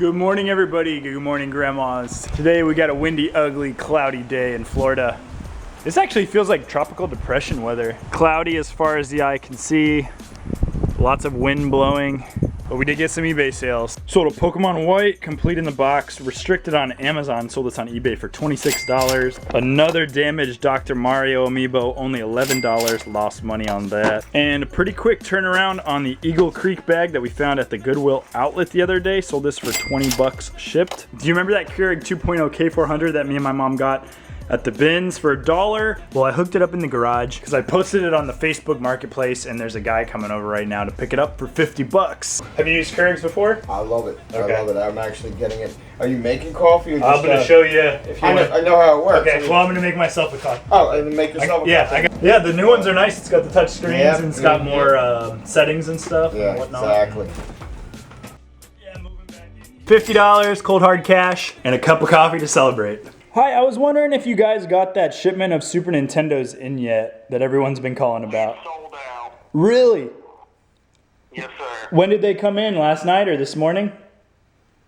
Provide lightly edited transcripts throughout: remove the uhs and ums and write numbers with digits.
Good morning, everybody. Good morning, grandmas. Today we got a windy, ugly, cloudy day in Florida. This actually feels like tropical depression weather. Cloudy as far as the eye can see. Lots of wind blowing. But we did get some eBay sales. Sold a Pokemon White, complete in the box, restricted on Amazon, sold this on eBay for $26. Another damaged Dr. Mario amiibo, only $11, lost money on that. And a pretty quick turnaround on the Eagle Creek bag that we found at the Goodwill outlet the other day. Sold this for 20 bucks shipped. Do you remember that Keurig 2.0 K400 that me and my mom got at the bins for $1? Well, I hooked it up in the garage because I posted it on the Facebook Marketplace, and there's a guy coming over right now to pick it up for 50 bucks. Have you used Keurigs before? I love it. Okay. I love it. I'm actually getting it. Are you making coffee? Or just, I'm gonna show you if you want. I know how it works. Okay, well, I'm gonna make myself a coffee. Oh, and then make yourself a coffee. Yeah, the new ones are nice. It's got the touch screens and it's got more settings and stuff. Yeah, and whatnot. exactly. Yeah, moving back in. $50 cold hard cash and a cup of coffee to celebrate. Hi, I was wondering if you guys got that shipment of Super Nintendos in yet that everyone's been calling about. Sold out. Really? Yes, sir. When did they come in? Last night or this morning?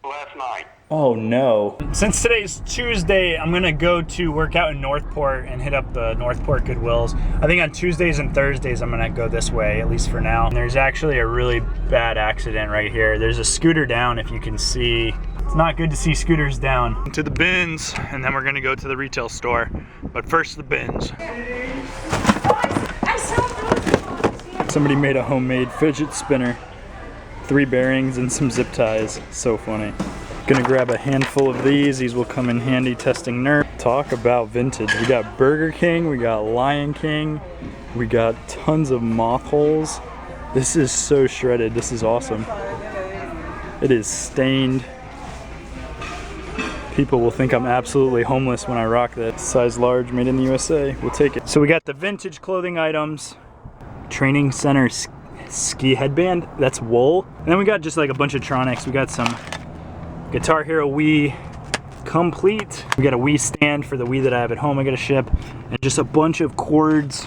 Last night. Oh no. Since today's Tuesday, I'm gonna go to work out in Northport and hit up the Northport Goodwills. I think on Tuesdays and Thursdays I'm gonna go this way, at least for now. And there's actually a really bad accident right here. There's a scooter down, if you can see. It's not good to see scooters down. To the bins, and then we're gonna go to the retail store. But first, the bins. Somebody made a homemade fidget spinner. 3 bearings and some zip ties. So funny. Gonna grab a handful of these. These will come in handy testing nerve. Talk about vintage. We got Burger King, we got Lion King, we got tons of moth holes. This is so shredded. This is awesome. It is stained. People will think I'm absolutely homeless when I rock that. Size large, made in the USA. We'll take it. So we got the vintage clothing items. Training center ski headband. That's wool. And then we got just like a bunch of Tronics. We got some Guitar Hero Wii complete. We got a Wii stand for the Wii that I have at home I gotta ship. And just a bunch of cords.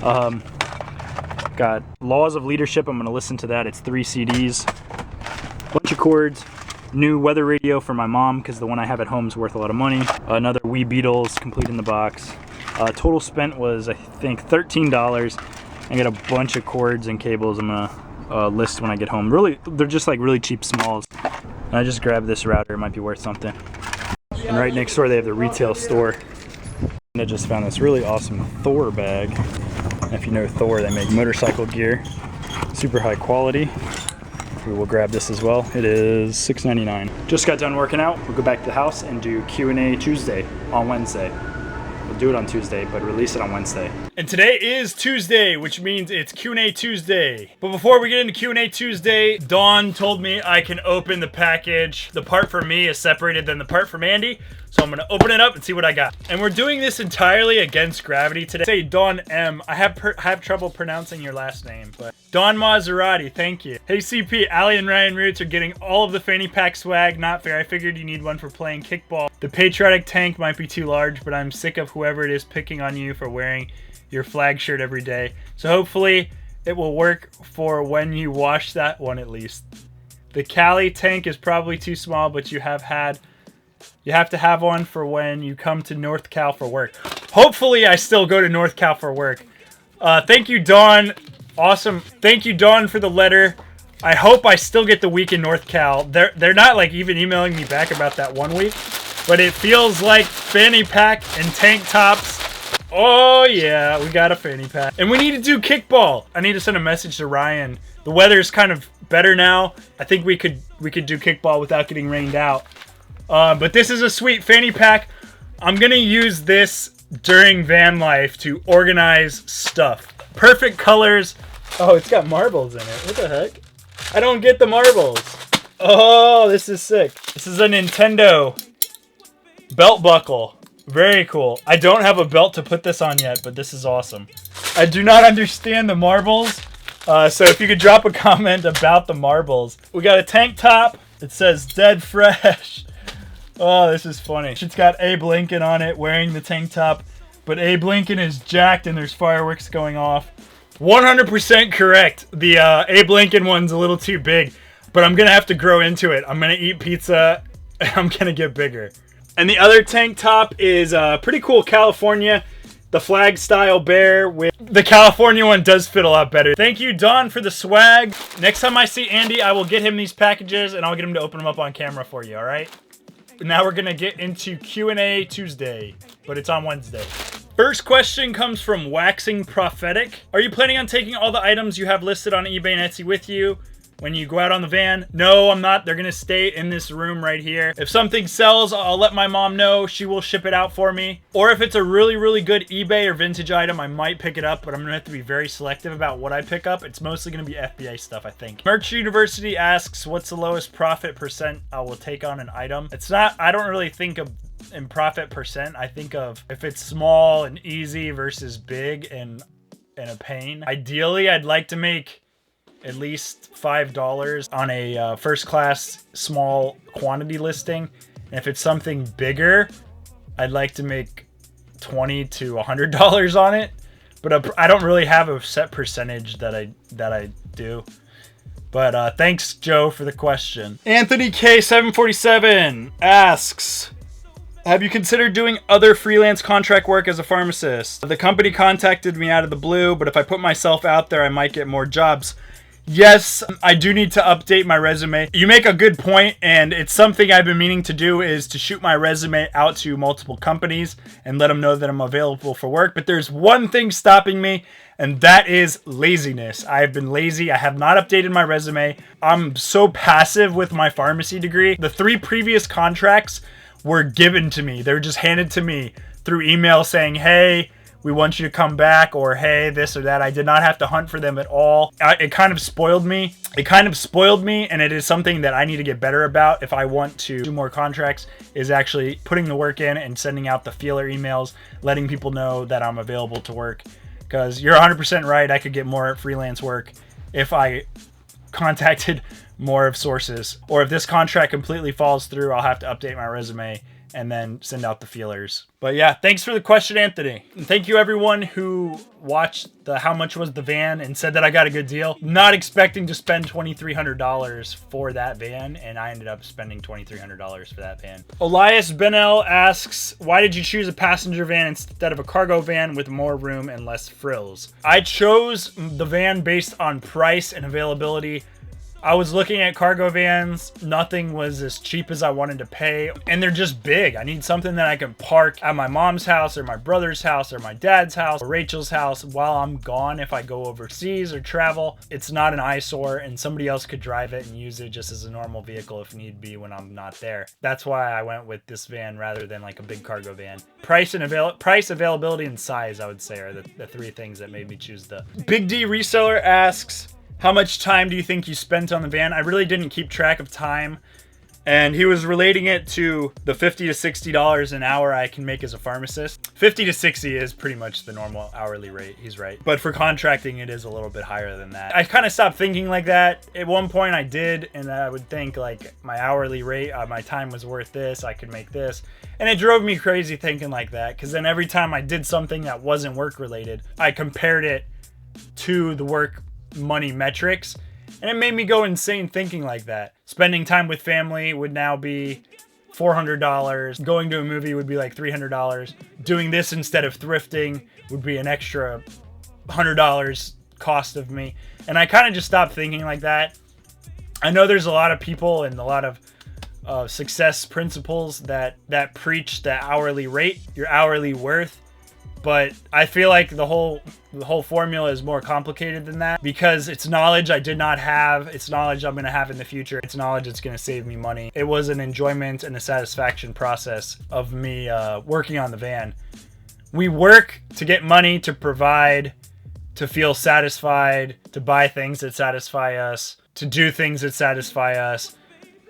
Got Laws of Leadership. I'm gonna listen to that. It's 3 CDs. Bunch of cords. New weather radio for my mom because the one I have at home is worth a lot of money. Another Wii Beatles complete in the box. Total spent was, I think, $13. I got a bunch of cords and cables I'm gonna list when I get home. Really, they're just like really cheap smalls. And I just grabbed this router, it might be worth something. And right next door they have the retail store. And I just found this really awesome Thor bag. And if you know Thor, they make motorcycle gear. Super high quality. We will grab this as well. It is $6.99. Just got done working out. We'll go back to the house and do Q&A Tuesday on Wednesday. We'll do it on Tuesday, but release it on Wednesday. And today is Tuesday, which means it's Q&A Tuesday. But before we get into Q&A Tuesday, Dawn told me I can open the package. The part for me is separated than the part from Andy. So I'm gonna open it up and see what I got. And we're doing this entirely against gravity today. Say Dawn M. I have trouble pronouncing your last name, but Dawn Maserati, thank you. Hey CP, Ali and Ryan Roots are getting all of the fanny pack swag. Not fair, I figured you need one for playing kickball. The patriotic tank might be too large, but I'm sick of whoever it is picking on you for wearing your flag shirt every day. So hopefully it will work for when you wash that one at least. The Cali tank is probably too small, but you have to have one for when you come to North Cal for work. Hopefully I still go to North Cal for work. Thank you, Dawn. Awesome. Thank you, Dawn, for the letter. I hope I still get the week in North Cal. They're not like even emailing me back about that 1 week, but it feels like fanny pack and tank tops. Oh yeah, we got a fanny pack. And we need to do kickball. I need to send a message to Ryan. The weather's kind of better now. I think we could do kickball without getting rained out. But this is a sweet fanny pack. I'm gonna use this during van life to organize stuff. Perfect colors. Oh, it's got marbles in it. What the heck? I don't get the marbles. Oh, this is sick. This is a Nintendo belt buckle. Very cool. I don't have a belt to put this on yet, but this is awesome. I do not understand the marbles. So if you could drop a comment about the marbles. We got a tank top. It says Dead Fresh. Oh, this is funny. It's got Abe Lincoln on it wearing the tank top, but Abe Lincoln is jacked and there's fireworks going off. 100% correct. The Abe Lincoln one's a little too big. but I'm gonna have to grow into it. I'm gonna eat pizza. I'm gonna get bigger. And the other tank top is pretty cool California. The flag style bear with the California one does fit a lot better. Thank you, Don, for the swag. Next time I see Andy, I will get him these packages and I'll get him to open them up on camera for you, all right? Now we're gonna get into Q&A Tuesday, but it's on Wednesday. First question comes from Waxing Prophetic. Are you planning on taking all the items you have listed on eBay and Etsy with you when you go out on the van? No, I'm not. They're gonna stay in this room right here. If something sells, I'll let my mom know. She will ship it out for me. Or if it's a really, really good eBay or vintage item, I might pick it up, but I'm gonna have to be very selective about what I pick up. It's mostly gonna be FBA stuff, I think. Merch University asks, what's the lowest profit percent I will take on an item? It's not, I don't really think of in profit percent. I think of if it's small and easy versus big and a pain. Ideally, I'd like to make at least $5 on a first class small quantity listing. And if it's something bigger, I'd like to make $20 to $100 on it. But I don't really have a set percentage that I do. But thanks, Joe, for the question. Anthony K747 asks, have you considered doing other freelance contract work as a pharmacist? The company contacted me out of the blue, but if I put myself out there, I might get more jobs. Yes, I do need to update my resume. You make a good point, and it's something I've been meaning to do, is to shoot my resume out to multiple companies and let them know that I'm available for work. But there's one thing stopping me, and that is laziness. I have been lazy. I have not updated my resume. I'm so passive with my pharmacy degree. The 3 previous contracts were given to me. They were just handed to me through email saying, hey, we want you to come back, or hey, this or that. I did not have to hunt for them at all. It kind of spoiled me. And it is something that I need to get better about if I want to do more contracts, is actually putting the work in and sending out the feeler emails, letting people know that I'm available to work. Because you're 100% right, I could get more freelance work if I contacted more of sources. Or if this contract completely falls through, I'll have to update my resume and then send out the feelers. But yeah, thanks for the question, Anthony. And thank you everyone who watched the how much was the van and said that I got a good deal. Not expecting to spend $2,300 for that van, and I ended up spending $2,300 for that van. Elias Benel asks, why did you choose a passenger van instead of a cargo van with more room and less frills? I chose the van based on price and availability. I was looking at cargo vans. Nothing was as cheap as I wanted to pay. And they're just big. I need something that I can park at my mom's house or my brother's house or my dad's house or Rachel's house while I'm gone if I go overseas or travel. It's not an eyesore, and somebody else could drive it and use it just as a normal vehicle if need be when I'm not there. That's why I went with this van rather than like a big cargo van. Price, availability, and size, I would say, are the 3 things that made me choose the. Big D Reseller asks, how much time do you think you spent on the van? I really didn't keep track of time. And he was relating it to the $50 to $60 an hour I can make as a pharmacist. 50 to 60 is pretty much the normal hourly rate. He's right. But for contracting, it is a little bit higher than that. I kind of stopped thinking like that. At one point I did, and I would think like my hourly rate, my time was worth this. I could make this. And it drove me crazy thinking like that. Because then every time I did something that wasn't work related, I compared it to the work money metrics, and it made me go insane thinking like that. Spending time with family would now be $400. Going to a movie would be like $300. Doing this instead of thrifting would be an extra $100 cost of me. And I kind of just stopped thinking like that. I know there's a lot of people and a lot of success principles that preach the hourly rate, your hourly worth. But I feel like the whole formula is more complicated than that, because it's knowledge I did not have. It's knowledge I'm going to have in the future. It's knowledge that's going to save me money. It was an enjoyment and a satisfaction process of me working on the van. We work to get money, to provide, to feel satisfied, to buy things that satisfy us, to do things that satisfy us.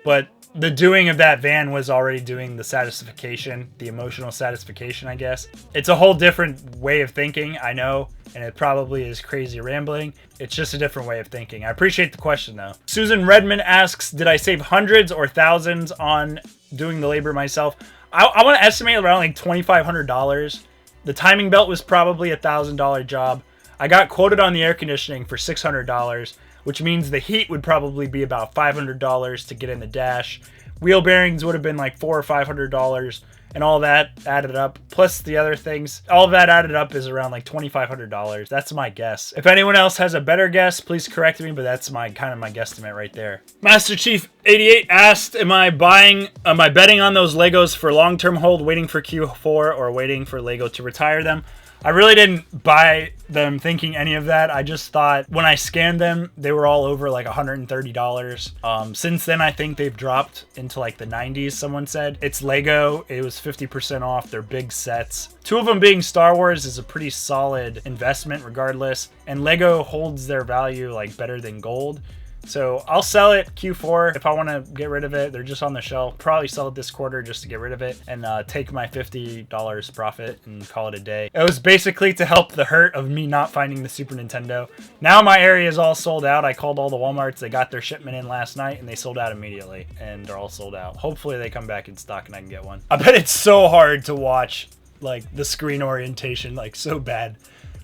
But the doing of that van was already doing the satisfaction, the emotional satisfaction, I guess. It's a whole different way of thinking, I know, and it probably is crazy rambling. It's just a different way of thinking. I appreciate the question, though. Susan Redmond asks, did I save hundreds or thousands on doing the labor myself? I want to estimate around like $2,500. The timing belt was probably a $1,000 job. I got quoted on the air conditioning for $600. which means the heat would probably be about $500 to get in the dash. Wheel bearings would have been like $400 or $500, and all that added up, plus the other things, all of that added up is around like $2,500. That's my guess. If anyone else has a better guess, please correct me, but that's my guesstimate right there. Master Chief 88 asked, am I betting on those Legos for long-term hold, waiting for Q4, or waiting for Lego to retire them? I really didn't buy them thinking any of that. I just thought when I scanned them, they were all over like $130. Since then, I think they've dropped into like the 90s, someone said. It's Lego. It was 50% off. They're big sets. 2 of them being Star Wars is a pretty solid investment regardless. And Lego holds their value like better than gold. So I'll sell it Q4 if I want to get rid of it. They're just on the shelf. Probably sell it this quarter just to get rid of it and take my $50 profit and call it a day. It was basically to help the hurt of me not finding the Super Nintendo. Now my area is all sold out. I called all the Walmarts. They got their shipment in last night and they sold out immediately, and they're all sold out. Hopefully they come back in stock and I can get one. I bet it's so hard to watch like the screen orientation, like so bad,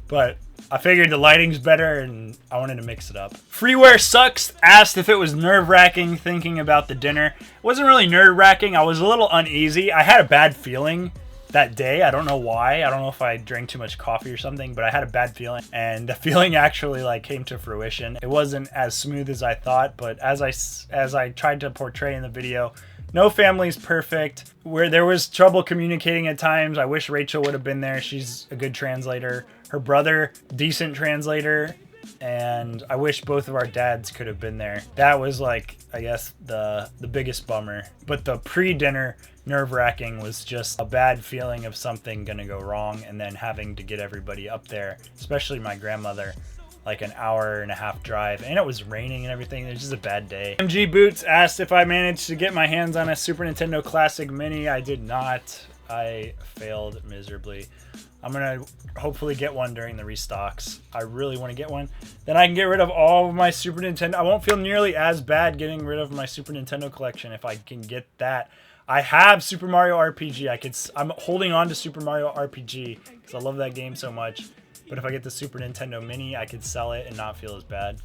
but I figured the lighting's better and I wanted to mix it up. Freeware Sucks asked if it was nerve-wracking thinking about the dinner. It wasn't really nerve-wracking. I was a little uneasy. I had a bad feeling that day. I don't know why. I don't know if I drank too much coffee or something, but I had a bad feeling, and the feeling actually like came to fruition. It wasn't as smooth as I thought, but as I tried to portray in the video, no family's perfect. Where there was trouble communicating at times, I wish Rachel would have been there. She's a good translator. Her brother, decent translator. And I wish both of our dads could have been there. That was like, I guess, the biggest bummer. But the pre-dinner nerve-wracking was just a bad feeling of something gonna go wrong, and then having to get everybody up there, especially my grandmother, like an hour and a half drive, and it was raining and everything. It was just a bad day. MG Boots asked if I managed to get my hands on a Super Nintendo Classic Mini. I did not. I failed miserably. I'm gonna hopefully get one during the restocks. I really want to get one. Then I can get rid of all of my Super Nintendo. I won't feel nearly as bad getting rid of my Super Nintendo collection if I can get that. I have Super Mario RPG. I'm holding on to Super Mario RPG because I love that game so much. But if I get the Super Nintendo Mini, I could sell it and not feel as bad.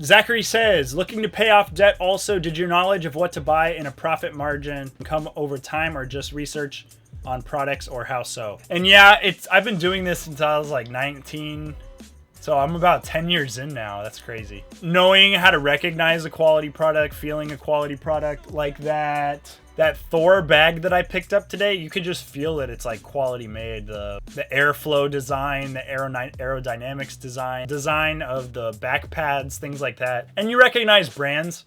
Zachary says, looking to pay off debt also, did your knowledge of what to buy in a profit margin come over time, or just research on products, or how so? And yeah, I've been doing this since I was like 19. So I'm about 10 years in now. That's crazy. Knowing how to recognize a quality product, feeling a quality product, like that Thor bag that I picked up today, you could just feel that it's like quality made. The airflow design, the aerodynamics design of the back pads, things like that. And you recognize brands,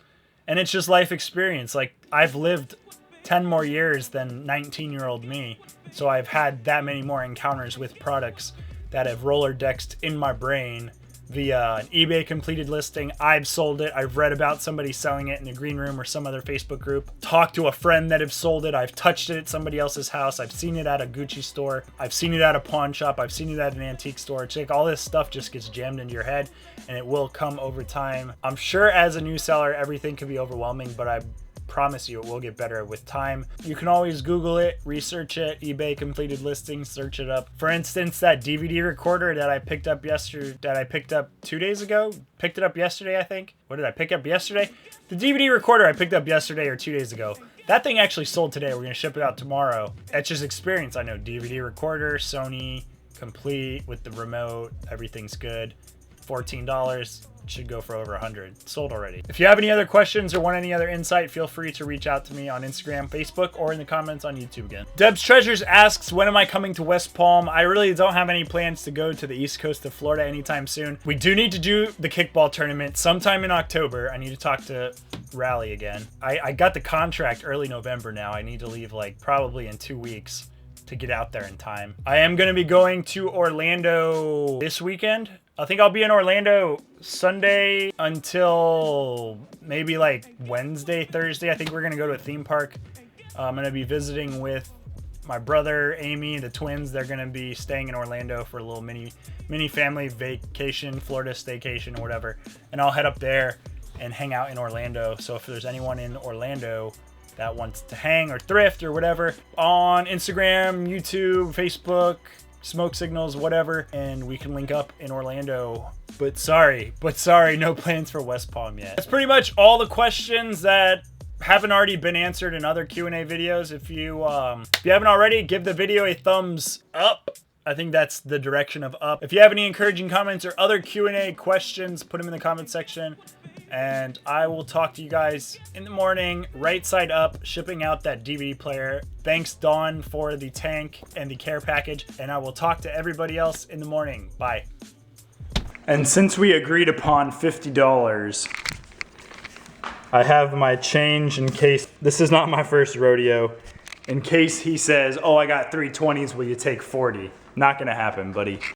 and it's just life experience. Like, I've lived 10 more years than 19-year-old me, so I've had that many more encounters with products that have Rolodexed in my brain via an eBay completed listing. I've sold it. I've read about somebody selling it in the green room or some other Facebook group. Talked to a friend that have sold it. I've touched it at somebody else's house. I've seen it at a Gucci store. I've seen it at a pawn shop. I've seen it at an antique store. It's like all this stuff just gets jammed into your head, and it will come over time. I'm sure as a new seller, everything can be overwhelming, but I promise you it will get better with time. You can always Google it, research it, eBay completed listings, search it up. For instance, that DVD recorder that I picked up 2 days ago, picked it up yesterday, I think. What did I pick up yesterday? The DVD recorder I picked up yesterday or 2 days ago. That thing actually sold today. We're gonna ship it out tomorrow. It's just experience. I know DVD recorder, Sony, complete with the remote, everything's good. $14. Should go for over 100. Sold already. If you have any other questions or want any other insight, feel free to reach out to me on Instagram, Facebook, or in the comments on YouTube again. Deb's Treasures asks, when am I coming to West Palm? I really don't have any plans to go to the east coast of Florida anytime soon. We do need to do the kickball tournament sometime in October. I need to talk to Rally again. I got the contract early November now. I need to leave like probably in 2 weeks to get out there in time. I am going to be going to Orlando this weekend. I think I'll be in Orlando Sunday until maybe like Wednesday, Thursday. I think we're going to go to a theme park. I'm going to be visiting with my brother, Amy, the twins. They're going to be staying in Orlando for a little mini family vacation, Florida staycation or whatever. And I'll head up there and hang out in Orlando. So if there's anyone in Orlando that wants to hang or thrift or whatever, on Instagram, YouTube, Facebook, smoke signals, whatever, and we can link up in Orlando. But sorry, no plans for West Palm yet. That's pretty much all the questions that haven't already been answered in other Q&A videos. If you haven't already, give the video a thumbs up. I think that's the direction of up. If you have any encouraging comments or other Q&A questions, put them in the comment section. And I will talk to you guys in the morning, right side up, shipping out that DVD player. Thanks, Dawn, for the tank and the care package. And I will talk to everybody else in the morning. Bye. And since we agreed upon $50, I have my change in case, this is not my first rodeo, in case he says, oh, I got 320s, will you take 40? Not gonna happen, buddy.